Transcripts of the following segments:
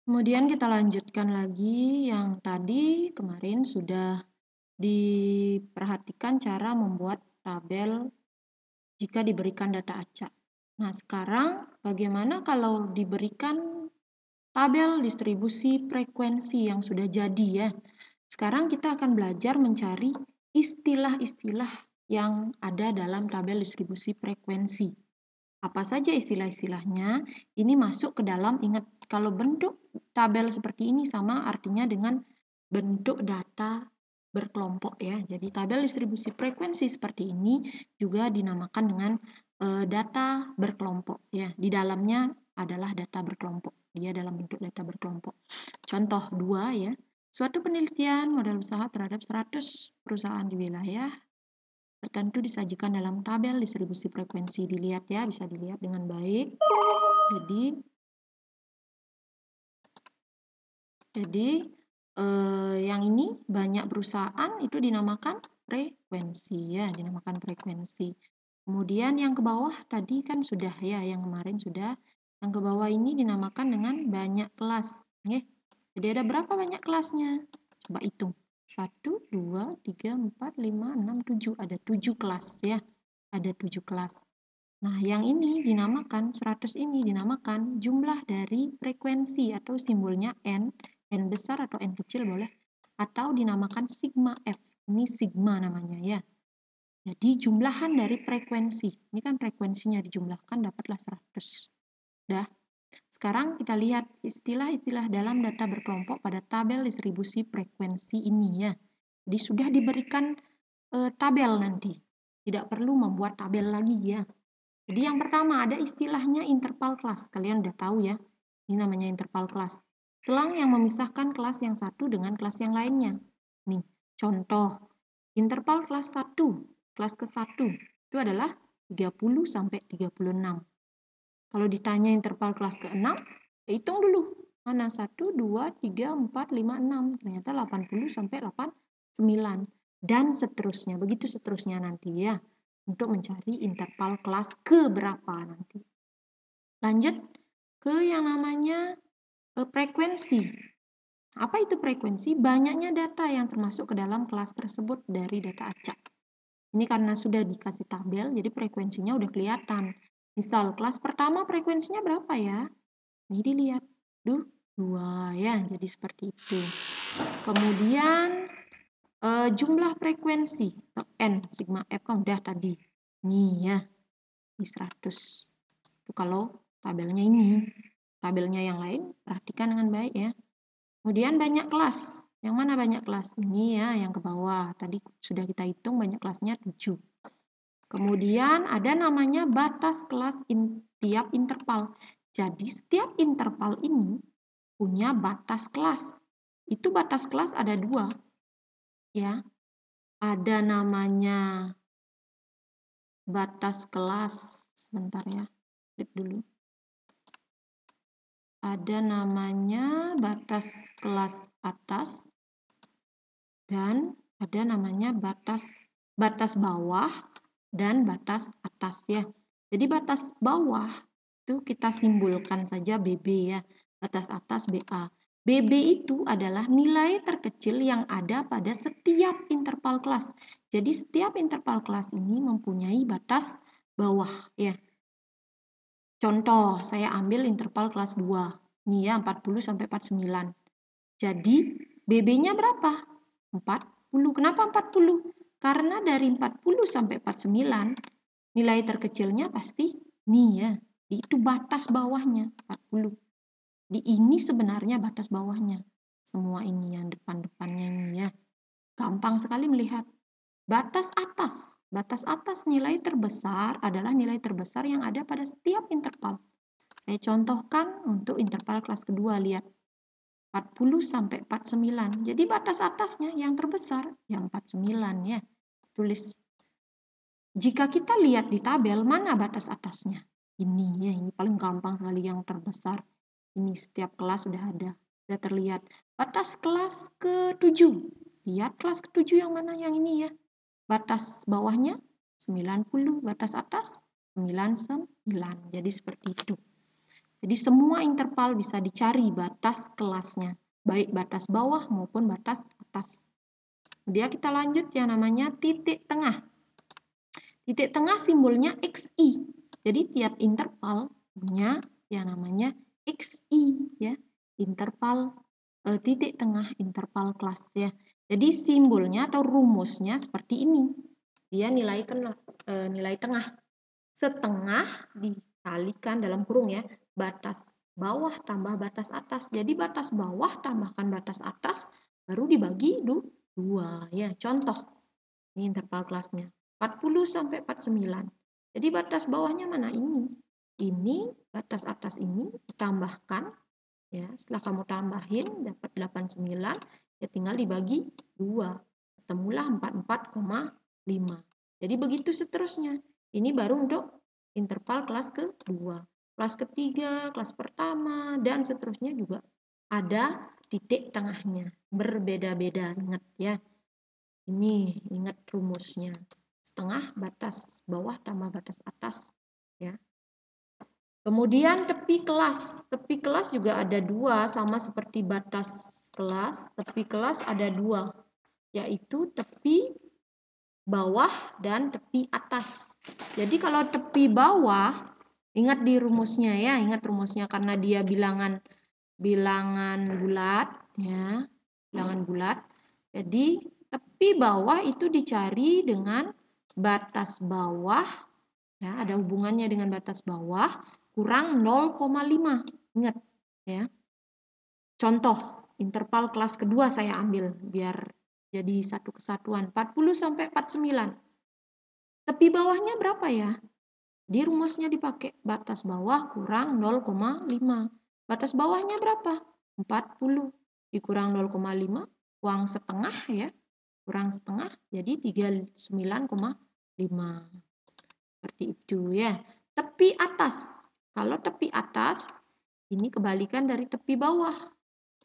Kemudian kita lanjutkan lagi yang tadi kemarin sudah diperhatikan cara membuat tabel jika diberikan data acak. Nah, sekarang bagaimana kalau diberikan tabel distribusi frekuensi yang sudah jadi ya. Sekarang kita akan belajar mencari istilah-istilah yang ada dalam tabel distribusi frekuensi. Apa saja istilah-istilahnya? Ini masuk ke dalam, ingat kalau bentuk tabel seperti ini sama artinya dengan bentuk data berkelompok ya. Jadi tabel distribusi frekuensi seperti ini juga dinamakan dengan data berkelompok ya. Di dalamnya adalah data berkelompok. Dia dalam bentuk data berkelompok. Contoh 2 ya. Suatu penelitian modal usaha terhadap 100 perusahaan di wilayah tertentu disajikan dalam tabel distribusi frekuensi. Dilihat ya, bisa dilihat dengan baik. Jadi yang ini banyak perusahaan itu dinamakan frekuensi ya, dinamakan frekuensi. Kemudian yang ke bawah tadi kan sudah ya, yang kemarin sudah. Yang ke bawah ini dinamakan dengan banyak kelas. Oke. Jadi ada berapa banyak kelasnya? Coba hitung. 1, 2, 3, 4, 5, 6, 7. Ada 7 kelas ya. Ada 7 kelas. Nah, yang ini dinamakan, 100 ini dinamakan jumlah dari frekuensi atau simbolnya N besar atau N kecil boleh, atau dinamakan sigma F. Ini sigma namanya ya. Jadi jumlahan dari frekuensi. Ini kan frekuensinya dijumlahkan dapatlah 100. Dah. Sekarang kita lihat istilah-istilah dalam data berkelompok pada tabel distribusi frekuensi ini ya. Jadi sudah diberikan tabel nanti. Tidak perlu membuat tabel lagi ya. Jadi yang pertama ada istilahnya interval kelas. Kalian udah tahu ya. Ini namanya interval kelas. Selang yang memisahkan kelas yang satu dengan kelas yang lainnya. Nih, contoh. Interval kelas 1, kelas ke-1 itu adalah 30 sampai 36. Kalau ditanya interval kelas ke-6, hitung dulu. Mana 1, 2, 3, 4, 5, 6. Ternyata 80 sampai 89. Dan seterusnya. Begitu seterusnya nanti ya. Untuk mencari interval kelas ke berapa nanti. Lanjut ke yang namanya frekuensi. Apa itu frekuensi? Banyaknya data yang termasuk ke dalam kelas tersebut dari data acak. Ini karena sudah dikasih tabel, jadi frekuensinya udah kelihatan. Misal, kelas pertama frekuensinya berapa ya? Ini dilihat. 2 ya, jadi seperti itu. Kemudian, jumlah frekuensi, N, sigma F kan udah tadi. Nih ya, di 100. Itu kalau tabelnya ini. Tabelnya yang lain, perhatikan dengan baik ya. Kemudian banyak kelas. Yang mana banyak kelas? Ini ya, yang ke bawah. Tadi sudah kita hitung banyak kelasnya 7. Kemudian ada namanya batas kelas tiap interval. Jadi setiap interval ini punya batas kelas. Itu batas kelas ada 2. Ya. Ada namanya batas kelas. Sebentar ya. Klik dulu. Ada namanya batas kelas atas dan ada namanya batas bawah dan batas atas ya. Jadi batas bawah itu kita simbolkan saja BB ya. Batas atas BA. BB itu adalah nilai terkecil yang ada pada setiap interval kelas. Jadi setiap interval kelas ini mempunyai batas bawah ya. Contoh, saya ambil interval kelas 2. Nih ya, 40 sampai 49. Jadi, BB-nya berapa? 40. Kenapa 40? Karena dari 40 sampai 49, nilai terkecilnya pasti nih ya. Itu batas bawahnya, 40. Di ini sebenarnya batas bawahnya. Semua ini yang depan-depannya ini ya. Gampang sekali melihat. Batas atas nilai terbesar adalah nilai terbesar yang ada pada setiap interval. Saya contohkan untuk interval kelas kedua, lihat. 40 sampai 49. Jadi batas atasnya yang terbesar, yang 49 ya. Tulis. Jika kita lihat di tabel, mana batas atasnya? Ini ya, ini paling gampang sekali yang terbesar. Ini setiap kelas sudah ada. Sudah terlihat. Batas kelas ke-7. Lihat kelas ke-7 yang mana? Yang ini ya. Batas bawahnya 90, batas atas 99. Jadi seperti itu. Jadi semua interval bisa dicari batas kelasnya, baik batas bawah maupun batas atas. Kemudian kita lanjut yang namanya titik tengah. Titik tengah simbolnya XI. Jadi tiap interval punya yang namanya XI ya. Interval titik tengah interval kelas ya. Jadi simbolnya atau rumusnya seperti ini. Dia nilai tengah. Setengah dikalikan dalam kurung ya. Batas bawah tambah batas atas. Jadi batas bawah tambahkan batas atas baru dibagi 2 ya. Contoh. Ini interval kelasnya. 40 sampai 49. Jadi batas bawahnya mana ini? Ini batas atas ini ditambahkan ya. Setelah kamu tambahin dapat 89 ya tinggal dibagi 2. Ketemulah 44,5. Jadi begitu seterusnya. Ini baru untuk interval kelas kedua. Kelas ketiga, kelas pertama dan seterusnya juga ada titik tengahnya. Berbeda-beda, ingat ya. Ini ingat rumusnya. Setengah batas bawah tambah batas atas ya. Kemudian tepi kelas. Tepi kelas juga ada 2 sama seperti batas kelas. Tepi kelas ada 2 yaitu tepi bawah dan tepi atas. Jadi kalau tepi bawah ingat di rumusnya ya, ingat rumusnya karena dia bilangan bulat ya. Bilangan bulat. Jadi tepi bawah itu dicari dengan batas bawah, ya, ada hubungannya dengan batas bawah, kurang 0,5. Ingat, ya. Contoh, interval kelas kedua saya ambil, biar jadi satu kesatuan. 40 sampai 49. Tepi bawahnya berapa ya? Di rumusnya dipakai batas bawah kurang 0,5. Batas bawahnya berapa? 40. Dikurang 0,5, uang setengah ya. Kurang setengah jadi 39,5. Seperti itu ya. Tepi atas. Kalau tepi atas ini kebalikan dari tepi bawah.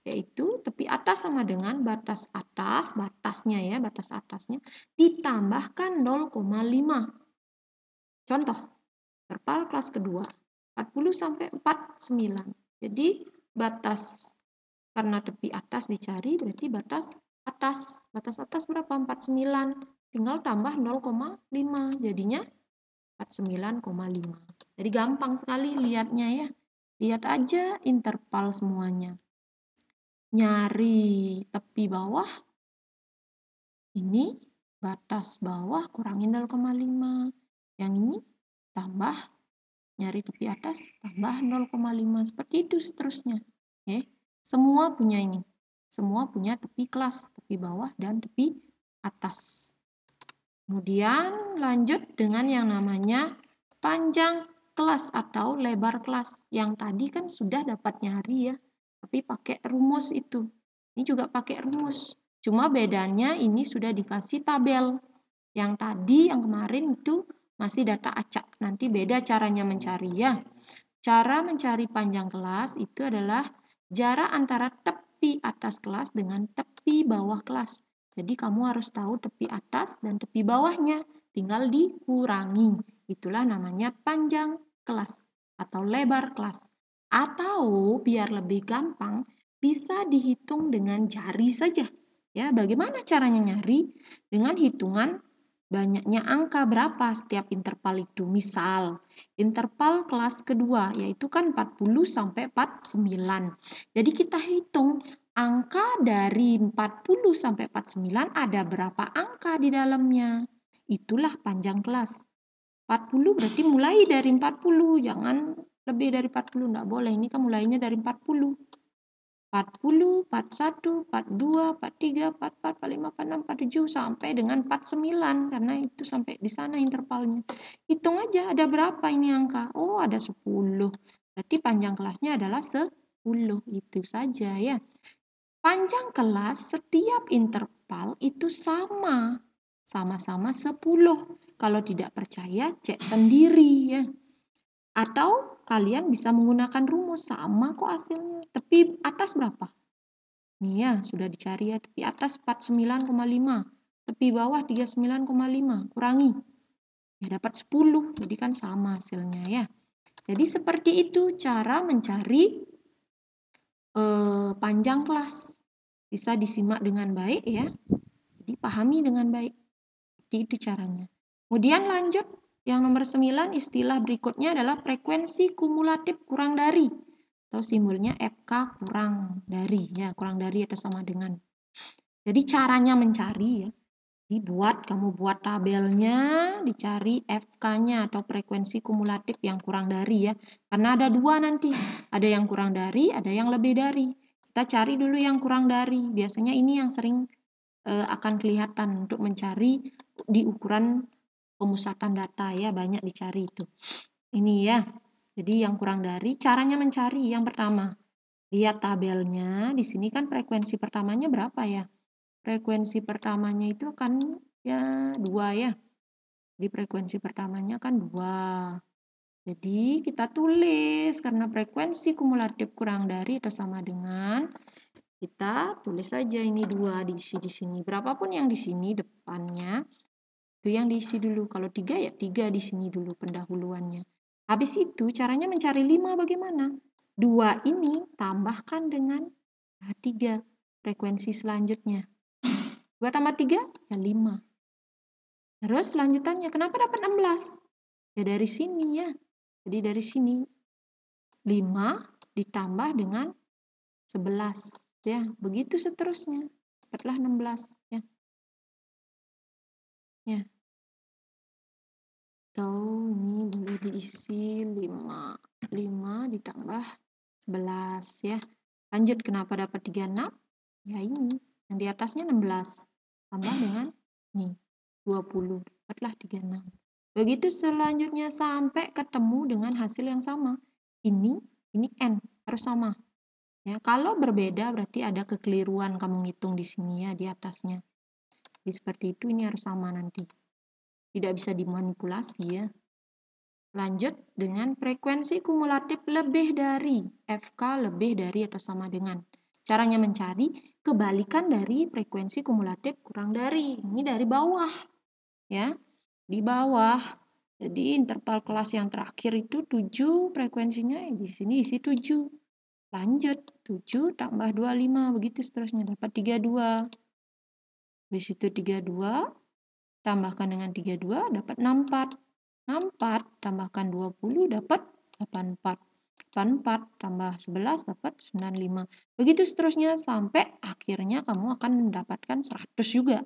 Yaitu tepi atas sama dengan batas atas, batasnya ya, batas atasnya ditambahkan 0,5. Contoh, interval kelas kedua 40 sampai 49. Jadi batas karena tepi atas dicari berarti batas atas. Batas atas berapa? 49. Tinggal tambah 0,5. Jadinya 49,5. Jadi gampang sekali lihatnya ya. Lihat aja interval semuanya. Nyari tepi bawah. Ini batas bawah kurangin 0,5. Yang ini tambah nyari tepi atas tambah 0,5. Seperti itu seterusnya. Semua punya ini. Semua punya tepi kelas, tepi bawah dan tepi atas. Kemudian lanjut dengan yang namanya panjang kelas atau lebar kelas. Yang tadi kan sudah dapat nyari ya, tapi pakai rumus itu. Ini juga pakai rumus. Cuma bedanya ini sudah dikasih tabel. Yang tadi, yang kemarin itu masih data acak. Nanti beda caranya mencari ya. Cara mencari panjang kelas itu adalah jarak antara tepi atas kelas dengan tepi bawah kelas. Jadi kamu harus tahu tepi atas dan tepi bawahnya. Tinggal dikurangi. Itulah namanya panjang kelas atau lebar kelas. Atau biar lebih gampang bisa dihitung dengan jari saja. Ya, bagaimana caranya nyari? Dengan hitungan banyaknya angka berapa setiap interval itu. Misal, interval kelas kedua yaitu kan 40 sampai 49. Jadi kita hitung angka dari 40 sampai 49 ada berapa angka di dalamnya. Itulah panjang kelas. 40 berarti mulai dari 40, jangan lebih dari 40, enggak boleh. Ini kan mulainya dari 40. 40, 41, 42, 43, 44, 45, 46, 47 sampai dengan 49 karena itu sampai di sana intervalnya. Hitung aja ada berapa ini angka. Oh, ada 10. Berarti panjang kelasnya adalah 10. Itu saja ya. Panjang kelas setiap interval itu sama. Sama-sama 10. Kalau tidak percaya, cek sendiri ya. Atau kalian bisa menggunakan rumus, sama kok hasilnya. Tepi atas berapa? Nih ya, sudah dicari ya. Tepi atas 49,5. Tepi bawah 39,5. Kurangi. Ya dapat 10. Jadi kan sama hasilnya ya. Jadi seperti itu cara mencari panjang kelas. Bisa disimak dengan baik ya, dipahami dengan baik. Jadi itu caranya. Kemudian lanjut, yang nomor 9 istilah berikutnya adalah frekuensi kumulatif kurang dari. Atau simbolnya FK kurang dari, ya kurang dari atau sama dengan. Jadi caranya mencari ya, kamu buat tabelnya, dicari FK-nya atau frekuensi kumulatif yang kurang dari ya. Karena ada dua nanti, ada yang kurang dari, ada yang lebih dari. Kita cari dulu yang kurang dari. Biasanya ini yang sering akan kelihatan untuk mencari di ukuran pemusatan data ya, banyak dicari itu. Ini ya. Jadi yang kurang dari, caranya mencari yang pertama. Lihat tabelnya, di sini kan frekuensi pertamanya berapa ya? Frekuensi pertamanya itu kan ya 2 ya. Jadi frekuensi pertamanya kan 2. Jadi kita tulis karena frekuensi kumulatif kurang dari atau sama dengan, kita tulis saja ini 2 diisi di sini. Berapapun yang di sini depannya, itu yang diisi dulu. Kalau 3 ya 3 di sini dulu pendahuluannya. Habis itu caranya mencari 5 bagaimana? 2 ini tambahkan dengan 3 frekuensi selanjutnya. 2 tambah 3 ya 5. Terus lanjutannya, kenapa dapat 16? Ya dari sini ya. Jadi dari sini 5 ditambah dengan 11 ya. Begitu seterusnya. Dapatlah 16 ya. Ya. Atau ini boleh diisi 5. 5 ditambah 11 ya. Lanjut, kenapa dapat 36? Ya ini, yang di atasnya 16. Tambah dengan ini 20. Dapatlah 36. Begitu selanjutnya sampai ketemu dengan hasil yang sama. Ini N harus sama. Ya, kalau berbeda berarti ada kekeliruan kamu ngitung di sini ya di atasnya. Jadi seperti itu, ini harus sama nanti. Tidak bisa dimanipulasi ya. Lanjut dengan frekuensi kumulatif lebih dari, FK lebih dari atau sama dengan. Caranya mencari kebalikan dari frekuensi kumulatif kurang dari. Ini dari bawah ya. Di bawah. Jadi interval kelas yang terakhir itu 7 frekuensinya, di sini isi 7. Lanjut 7 tambah 25 begitu seterusnya dapat 32. Di situ 32 tambahkan dengan 32 dapat 64. 64 tambahkan 20 dapat 84. 84 tambah 11 dapat 95. Begitu seterusnya sampai akhirnya kamu akan mendapatkan 100 juga.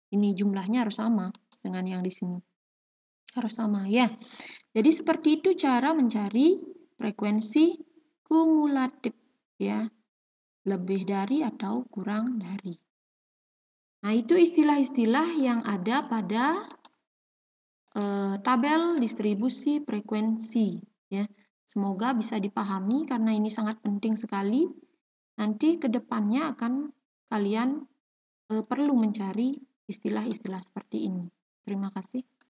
Ini jumlahnya harus sama dengan yang di sini. Harus sama ya. Jadi seperti itu cara mencari frekuensi kumulatif ya. Lebih dari atau kurang dari. Nah, itu istilah-istilah yang ada pada tabel distribusi frekuensi ya. Semoga bisa dipahami karena ini sangat penting sekali. Nanti ke depannya akan kalian perlu mencari istilah-istilah seperti ini. Terima kasih.